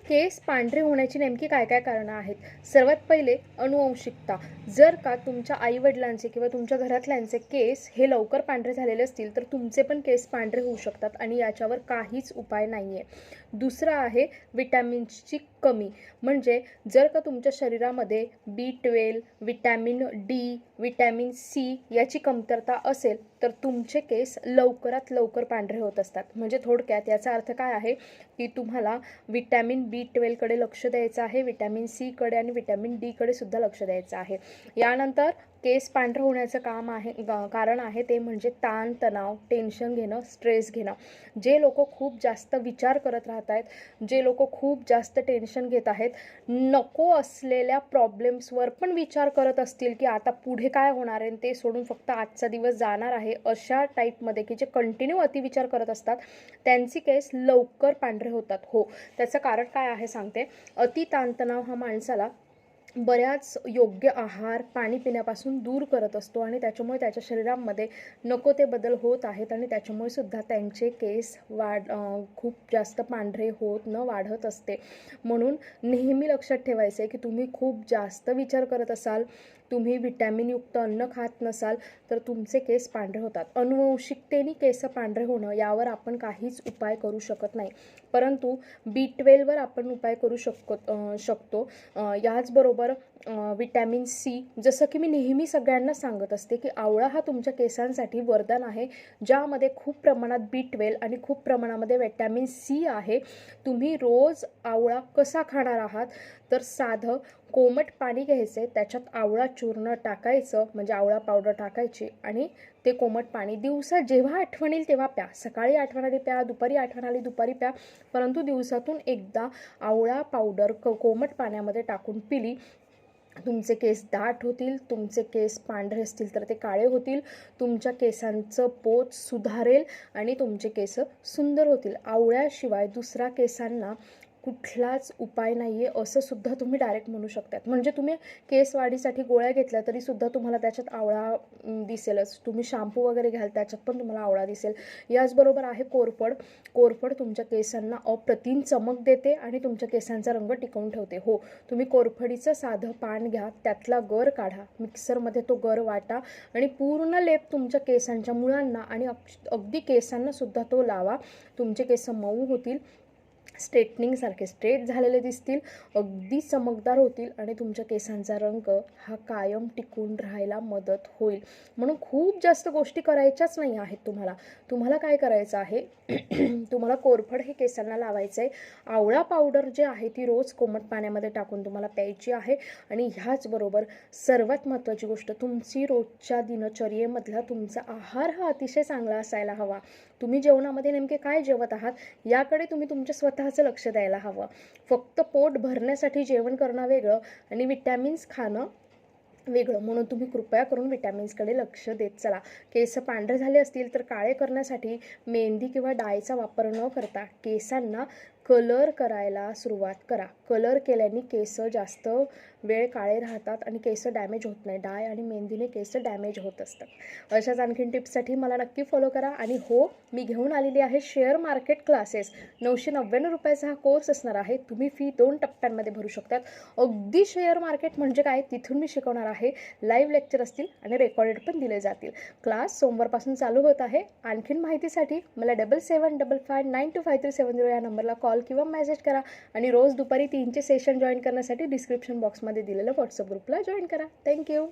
केस पांढरे होण्याची नेमकी काय काय कारणं आहेत? सर्वात पहिले अनुवंशिकता. जर का तुमच्या आईवडिलांचे किंवा तुमच्या घरातल्यांचे केस हे लवकर पांढरे झालेले असतील तर तुमचे पण केस पांढरे होऊ शकतात आणि याच्यावर काहीच उपाय नाही आहे. दुसरं आहे विटॅमिन्सची कमी. म्हणजे जर का तुमच्या शरीरामध्ये B12, vitamin D, vitamin C याची कमतरता असेल तर तुमचे केस लवकरात लवकर पांढरे होत असतात. म्हणजे थोडक्यात याचा अर्थ काय आहे की तुम्हाला विटॅमिन B12कडे लक्ष द्यायचं आहे, विटॅमिन सीकडे आणि विटॅमिन डीकडे सुद्धा लक्ष द्यायचं आहे. यानंतर केस पांढरं होण्याचं कारण आहे ते म्हणजे ताणतणाव, टेन्शन घेणं, स्ट्रेस घेणं. जे लोक खूप जास्त विचार करत राहत आहेत, जे लोक खूप जास्त टेन्शन घेत आहेत, नको असलेल्या प्रॉब्लेम्सवर पण विचार करत असतील की आता पुढे काय होणार आहे ते सोडून फक्त आजचा दिवस जाणार आहे, अशा टाईपमध्ये की जे कंटिन्यू अतिविचार करत असतात त्यांची केस लवकर पांढरे होतात. हो, त्याचं कारण काय आहे सांगते. अति ताणतणाव हा माणसाला बऱ्याच योग्य आहार, पाणी पिण्यापासून दूर करत असतो आणि त्याच्यामुळे त्याच्या शरीरामध्ये नको ते बदल होत आहेत आणि त्याच्यामुळे सुद्धा त्यांचे केस खूप जास्त पांढरे होत न वाढत असते. म्हणून नेहमी लक्षात ठेवायचं आहे की तुम्ही खूप जास्त विचार करत असाल, तुम्ही विटॅमिनयुक्त अन्न खात नसाल तर तुमचे केस पांढरे होतात. अनुवंशिकतेने केस पांढरे होणं यावर आपण काहीच उपाय करू शकत नाही, परंतु B12वर आपण उपाय करू शकतो. याचबरोबर विटॅमिन सी, जसं की मी नेहमी सगळ्यांना सांगत असते की आवळा हा तुमच्या केसांसाठी वरदान आहे, ज्यामध्ये खूप प्रमाणात B12 आणि खूप प्रमाणामध्ये विटॅमिन सी आहे. तुम्ही रोज आवळा कसा खाणार आहात तर साधं कोमट पाणी घ्यायचे, त्याच्यात आवळा चूर्ण टाकायचं म्हणजे आवळा पावडर टाकायची आणि ते कोमट पाणी दिवसा जेव्हा आठवण येईल तेव्हा प्या. सकाळी आठवण आली प्या, दुपारी आठवण आली दुपारी प्या, परंतु दिवसातून एकदा आवळा पावडर कोमट पाण्यामध्ये टाकून पिली. तुमचे केस दाट होतील, तुमचे केस पांढरे असतील तर ते काळे होतील, तुमच्या केसांचं पोत सुधारेल आणि तुमचे केस सुंदर होतील. आवळ्याशिवाय दुसरा केसांना कुठलाच उपाय नाही आहे असं सुद्धा तुम्ही डायरेक्ट म्हणू शकतात. म्हणजे तुम्ही केस वाढीसाठी गोळ्या घेतल्या तरी सुद्धा तुम्हाला त्याच्यात आवळा दिसेलच. तुम्ही शॅम्पू वगैरे घ्याल त्याच्यात पण तुम्हाला आवळा दिसेल. याचबरोबर आहे कोरफड. कोरफड तुमच्या केसांना अप्रतिम चमक देते आणि तुमच्या केसांचा रंग टिकवून ठेवते. हो, तुम्ही कोरफडीचं साधं पान घ्या, त्यातला गर काढा, मिक्सरमध्ये तो गर वाटा आणि पूर्ण लेप तुमच्या केसांच्या मुळांना आणि अगदी केसांना सुद्धा तो लावा. तुमचे केस मऊ होतील, स्ट्रेटनिंगसारखे स्ट्रेट झालेले दिसतील, अगदी चमकदार होतील आणि तुमच्या केसांचा रंग हा कायम टिकून राहायला मदत होईल. म्हणून खूप जास्त गोष्टी करायच्याच नाही आहेत. तुम्हाला काय करायचं आहे तुम्हाला कोरफड हे केसांना लावायचं आहे. आवळा पावडर जे आहे ती रोज कोमट पाण्यामध्ये टाकून तुम्हाला प्यायची आहे. आणि ह्याचबरोबर सर्वात महत्त्वाची गोष्ट, तुमची रोजच्या दिनचर्येमधला तुमचा आहार हा अतिशय चांगला असायला हवा. तुम्ही जेवणामध्ये नेमके काय जेवत आहात याकडे तुम्ही तुमच्या स्वतःचं लक्ष द्यायला हवं. फक्त पोट भरण्यासाठी जेवण करणं वेगळं आणि विटॅमिन्स खाणं वेगळं. म्हणून तुम्ही कृपया करून विटॅमिन्सकडे लक्ष देत चला. केस पांढरे झाले असतील तर काळे करण्यासाठी मेहंदी किंवा डायचा वापर न करता केसांना कलर करायला सुरुवात करा. कलर केल्याने केस जास्त वेळ काळे राहतात आणि केस डॅमेज होत नाही. डाय आणि मेहंदीने केस डॅमेज होत असतात. अशाच आणखीन टिप्ससाठी मला नक्की फॉलो करा. आणि हो, मी घेऊन आलेली आहे शेअर मार्केट क्लासेस. 999 रुपयाचा हा कोर्स असणार आहे. तुम्ही फी 2 टप्प्यांमध्ये भरू शकतात. अगदी शेअर मार्केट म्हणजे काय तिथून मी शिकवणार आहे. लाईव्ह लेक्चर असतील आणि रेकॉर्डेड पण दिले जातील. क्लास सोमवारपासून चालू होत आहे. आणखीन माहितीसाठी मला 7755925370 या नंबरला कॉल किंवा मेसेज करा आणि रोज दुपारी 3चे सेशन जॉईन करण्यासाठी डिस्क्रिप्शन बॉक्समध्ये दिलेलं व्हॉट्सअप ग्रुपला जॉईन करा. थँक्यू.